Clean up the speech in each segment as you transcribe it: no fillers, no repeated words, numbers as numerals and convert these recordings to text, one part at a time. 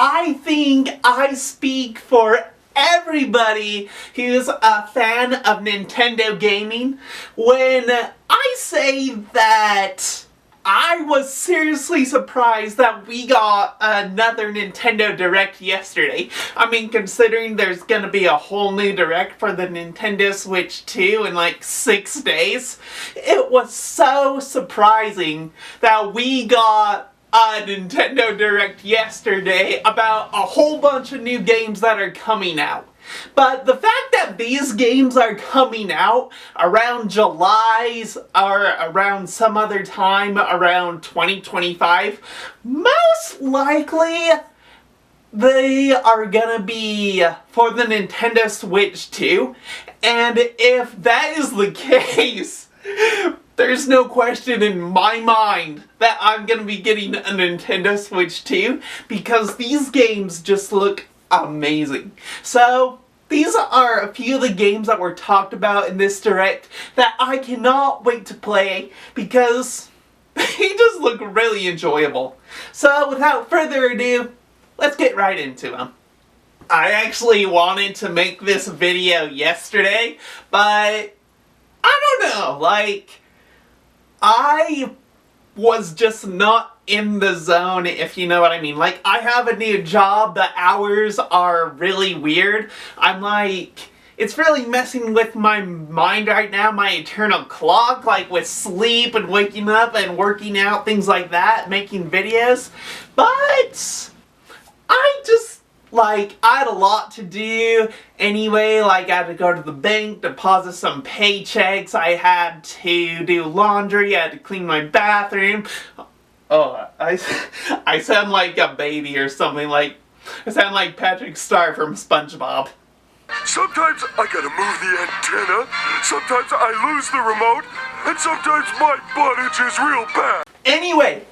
I think I speak for everybody who's a fan of Nintendo gaming when I say that I was seriously surprised that we got another Nintendo Direct yesterday. I mean, considering there's gonna be a whole new Direct for the Nintendo Switch 2 in like 6 days, it was so surprising that we got a Nintendo Direct yesterday about a whole bunch of new games that are coming out. But the fact that these games are coming out around July's or around some other time around 2025, most likely they are gonna be for the Nintendo Switch 2. And if that is the case, there's no question in my mind that I'm gonna be getting a Nintendo Switch 2 because these games just look amazing. So, these are a few of the games that were talked about in this Direct that I cannot wait to play because they just look really enjoyable. So, without further ado, let's get right into them. I actually wanted to make this video yesterday, but I don't know, like, I was just not in the zone, if you know what I mean. Like, I have a new job, the hours are really weird. I'm like, it's really messing with my mind right now, my eternal clock, like with sleep and waking up and working out, things like that, making videos. But I just, like, I had a lot to do anyway. Like, I had to go to the bank, deposit some paychecks, I had to do laundry, I had to clean my bathroom. Oh, I sound like a baby or something. Like, I sound like Patrick Star from Spongebob. Sometimes I gotta move the antenna, sometimes I lose the remote, and sometimes my butt itches real bad. Anyway,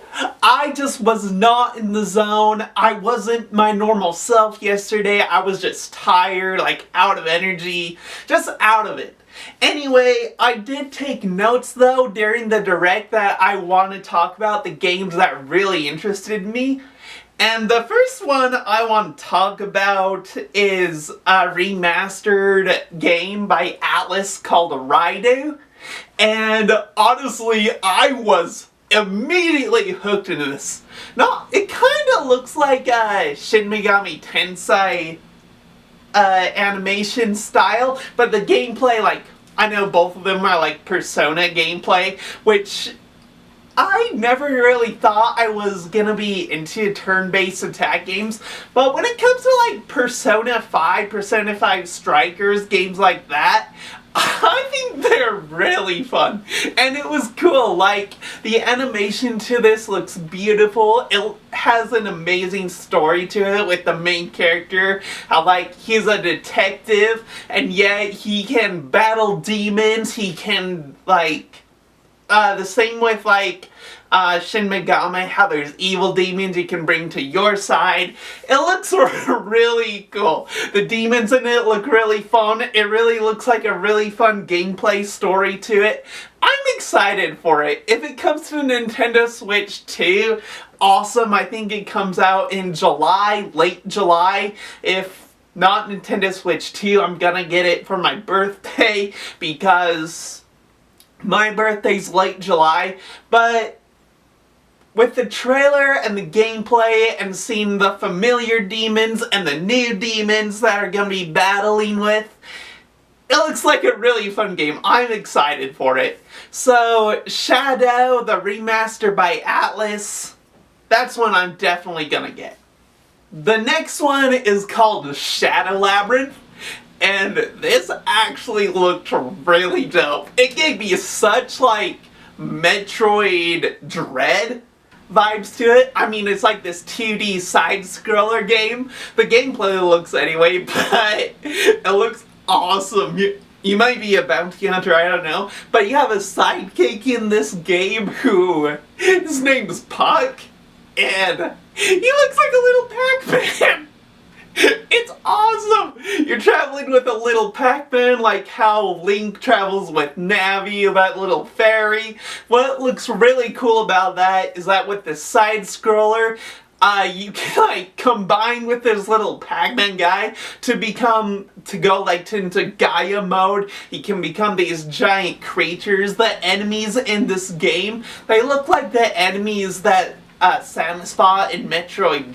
I just was not in the zone. I wasn't my normal self yesterday. I was just tired, like out of energy, just out of it. Anyway, I did take notes though during the Direct that I want to talk about, the games that really interested me. And the first one I want to talk about is a remastered game by Atlus called Raidou. And honestly, I was immediately hooked into this. Now, it kind of looks like Shin Megami Tensei animation style, but the gameplay, like, I know both of them are like Persona gameplay, which I never really thought I was gonna be into turn-based attack games, but when it comes to like Persona 5 Strikers, games like that, I think they're really fun. And it was cool, like, the animation to this looks beautiful. It has an amazing story to it with the main character. How, like, he's a detective, and yet he can battle demons. He can, like, the same with, like, Shin Megami, how there's evil demons you can bring to your side. It looks really cool. The demons in it look really fun. It really looks like a really fun gameplay story to it. I'm excited for it. If it comes to Nintendo Switch 2, awesome. I think it comes out in July, late July. If not Nintendo Switch 2, I'm gonna get it for my birthday because my birthday's late July. But with the trailer and the gameplay and seeing the familiar demons and the new demons that are gonna be battling with, it looks like a really fun game. I'm excited for it. So, Shadow, the remaster by Atlus, that's one I'm definitely gonna get. The next one is called Shadow Labrynth, and this actually looked really dope. It gave me such, like, Metroid Dread vibes to it. I mean, it's like this 2D side-scroller game. The gameplay looks anyway, but it looks awesome. You might be a bounty hunter, I don't know, but you have a sidekick in this game who, his name's Puck, and he looks like a little Pac-Man. It's awesome! You're traveling with a little Pac-Man, like how Link travels with Navi, that little fairy. What looks really cool about that is that with the side-scroller, You can like combine with this little Pac-Man guy to go like into Gaia mode. You can become these giant creatures. The enemies in this game, they look like the enemies that Samus fought in Metroid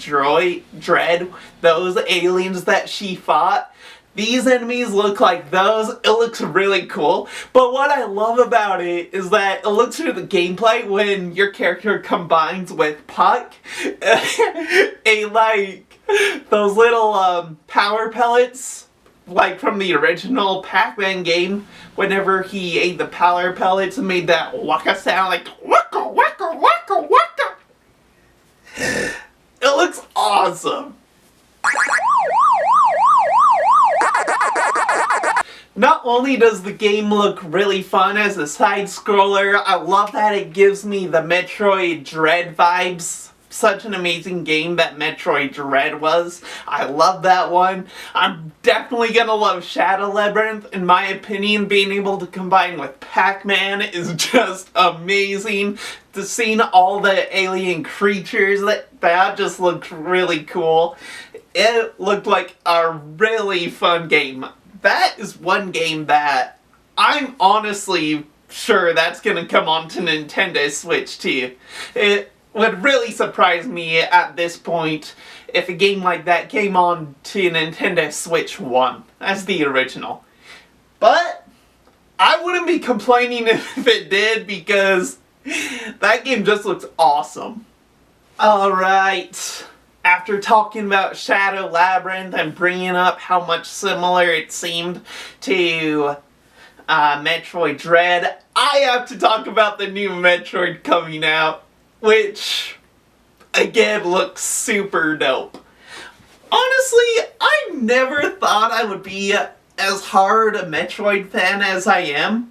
Dread. Those aliens that she fought. These enemies look like those. It looks really cool. But what I love about it is that it looks through the gameplay when your character combines with Puck. Like those little power pellets, like from the original Pac-Man game, whenever he ate the power pellets and made that waka sound, like waka waka waka waka. It looks awesome. Not only does the game look really fun as a side-scroller, I love that it gives me the Metroid Dread vibes. Such an amazing game that Metroid Dread was. I love that one. I'm definitely gonna love Shadow Labyrinth. In my opinion, being able to combine with Pac-Man is just amazing. Seeing all the alien creatures, that just looked really cool. It looked like a really fun game. That is one game that I'm honestly sure that's gonna come onto Nintendo Switch too. It would really surprise me at this point if a game like that came on to Nintendo Switch 1 as the original. But I wouldn't be complaining if it did, because that game just looks awesome. Alright. After talking about Shadow Labyrinth and bringing up how much similar it seemed to Metroid Dread, I have to talk about the new Metroid coming out, which, again, looks super dope. Honestly, I never thought I would be as hard a Metroid fan as I am.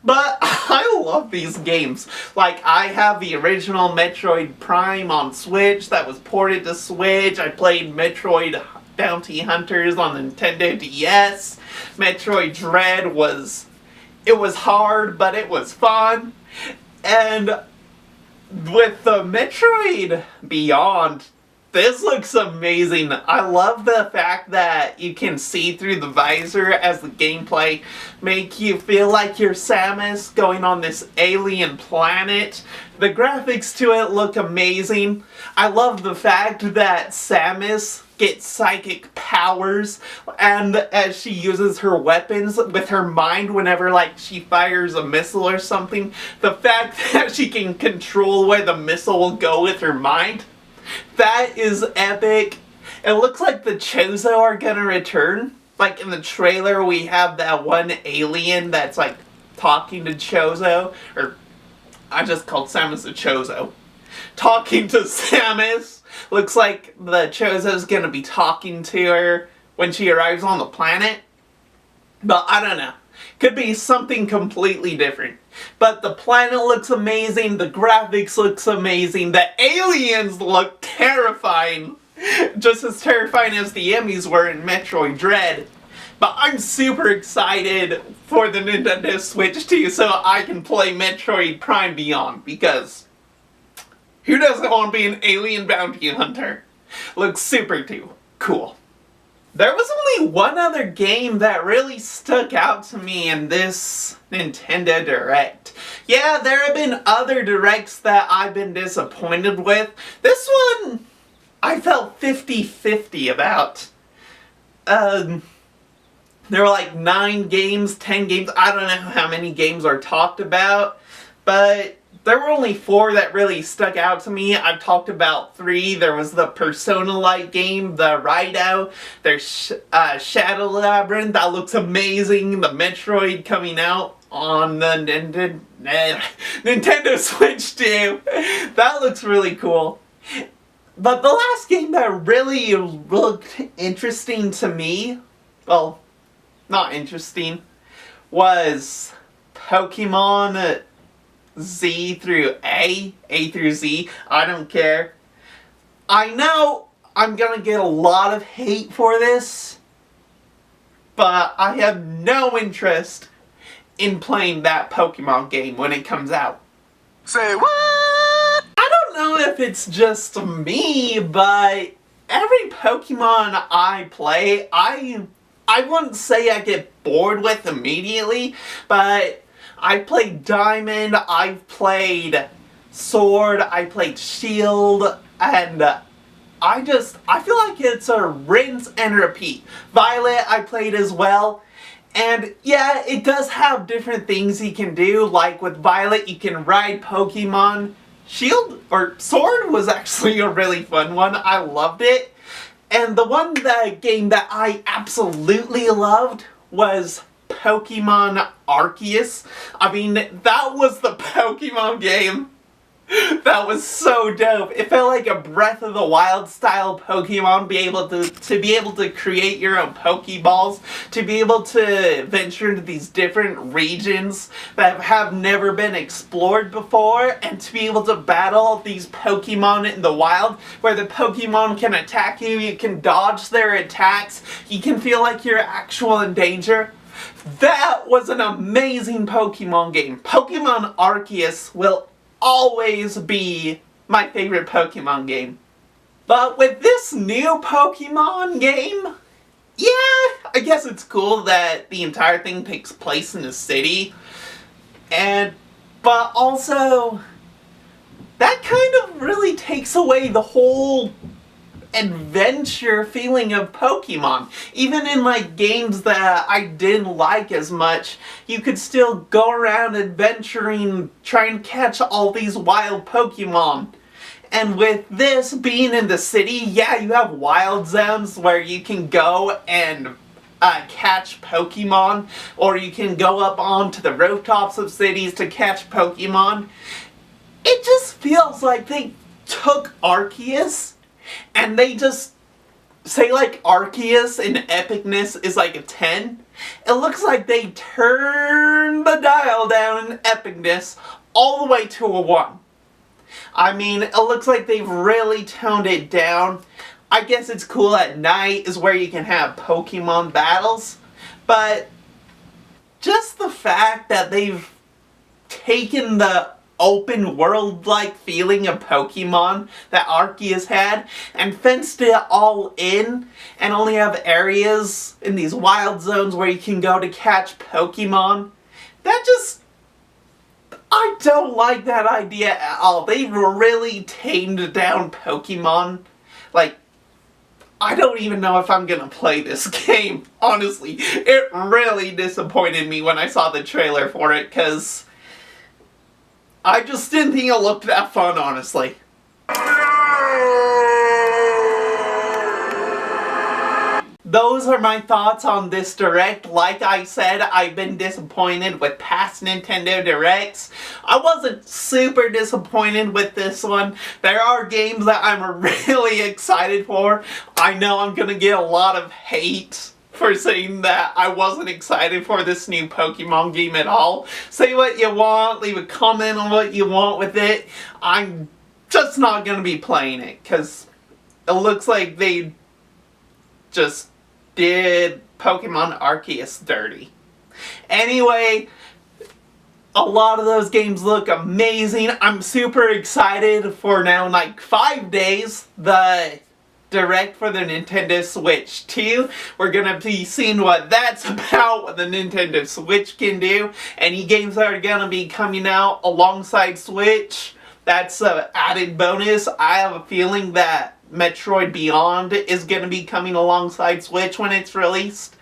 But I love these games. Like, I have the original Metroid Prime on Switch that was ported to Switch. I played Metroid Bounty Hunters on Nintendo DS. Metroid Dread was hard, but it was fun. And with the Metroid Beyond, this looks amazing. I love the fact that you can see through the visor as the gameplay make you feel like you're Samus going on this alien planet. The graphics to it look amazing. I love the fact that Samus gets psychic powers, and as she uses her weapons with her mind whenever like she fires a missile or something, the fact that she can control where the missile will go with her mind. That is epic. It looks like the Chozo are gonna return. Like in the trailer we have that one alien that's like talking to Chozo. Or I just called Samus a Chozo. Talking to Samus. Looks like the Chozo's gonna be talking to her when she arrives on the planet. But I don't know. Could be something completely different. But the planet looks amazing, the graphics looks amazing, the aliens look terrifying. Just as terrifying as the Emmys were in Metroid Dread. But I'm super excited for the Nintendo Switch too, so I can play Metroid Prime Beyond, because who doesn't want to be an alien bounty hunter? Looks super cool. There was only one other game that really stuck out to me in this Nintendo Direct. Yeah, there have been other Directs that I've been disappointed with. This one, I felt 50-50 about. There were like 9 games, 10 games, I don't know how many games are talked about, but there were only 4 that really stuck out to me. I've talked about 3. There was the Persona-like game, the Raidou, there's Shadow Labyrinth, that looks amazing, the Metroid coming out on the Nintendo Switch too. That looks really cool. But the last game that really looked interesting to me, well, not interesting, was Pokemon Z through A through Z, I don't care. I know I'm gonna get a lot of hate for this, but I have no interest in playing that Pokemon game when it comes out. Say what? I don't know know if it's just me, but every Pokemon I play, I wouldn't say I get bored with immediately, but I played Diamond, I've played Sword, I played Shield, and I feel like it's a rinse and repeat. Violet I played as well, and yeah, it does have different things you can do, like with Violet you can ride Pokemon. Shield, or Sword was actually a really fun one, I loved it. And the game that I absolutely loved was Pokemon Arceus. I mean, that was the Pokemon game that was so dope. It felt like a Breath of the Wild style Pokemon, to be able to create your own Pokeballs, to be able to venture into these different regions that have never been explored before, and to be able to battle these Pokemon in the wild, where the Pokemon can attack you, you can dodge their attacks, you can feel like you're actually in danger. That was an amazing Pokemon game. Pokemon Arceus will always be my favorite Pokemon game. But with this new Pokemon game, yeah, I guess it's cool that the entire thing takes place in a city. But also, that kind of really takes away the whole adventure feeling of Pokemon. Even in like games that I didn't like as much, you could still go around adventuring, trying to catch all these wild Pokemon. And with this being in the city, yeah, you have wild zones where you can go and catch Pokemon, or you can go up onto the rooftops of cities to catch Pokemon. It just feels like they took Arceus and they just say like Arceus in epicness is like a 10. It looks like they turned the dial down in epicness all the way to a 1. I mean, it looks like they've really toned it down. I guess it's cool at night is where you can have Pokemon battles, but just the fact that they've taken the open world-like feeling of Pokemon that Arceus had and fenced it all in and only have areas in these wild zones where you can go to catch Pokemon, I don't like that idea at all. They've really tamed down Pokemon. Like, I don't even know if I'm gonna play this game, honestly. It really disappointed me when I saw the trailer for it, because I just didn't think it looked that fun, honestly. Those are my thoughts on this Direct. Like I said, I've been disappointed with past Nintendo Directs. I wasn't super disappointed with this one. There are games that I'm really excited for. I know I'm gonna get a lot of hate for saying that I wasn't excited for this new Pokemon game at all. Say what you want, leave a comment on what you want with it. I'm just not gonna be playing it, because it looks like they just did Pokemon Arceus dirty. Anyway, a lot of those games look amazing. I'm super excited for now in like 5 days, the Direct for the Nintendo Switch 2. We're gonna be seeing what that's about, what the Nintendo Switch can do. Any games that are gonna be coming out alongside Switch, that's an added bonus. I have a feeling that Metroid Beyond is gonna be coming alongside Switch when it's released.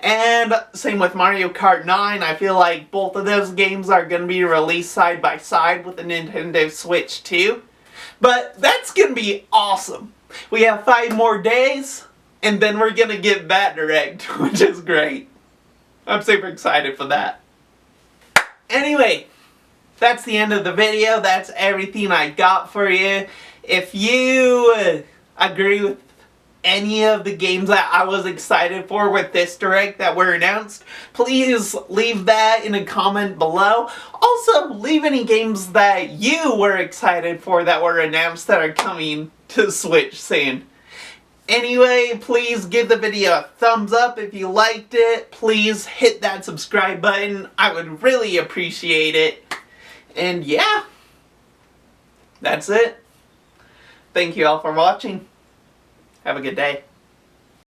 And same with Mario Kart 9. I feel like both of those games are gonna be released side by side with the Nintendo Switch 2. But that's gonna be awesome. We have 5 more days, and then we're gonna get that Direct, which is great. I'm super excited for that. Anyway, that's the end of the video. That's everything I got for you. If you agree with any of the games that I was excited for with this Direct that were announced, please leave that in a comment below. Also, leave any games that you were excited for that were announced that are coming to Switch soon. Anyway, please give the video a thumbs up if you liked it. Please hit that subscribe button. I would really appreciate it. And yeah, that's it. Thank you all for watching. Have a good day.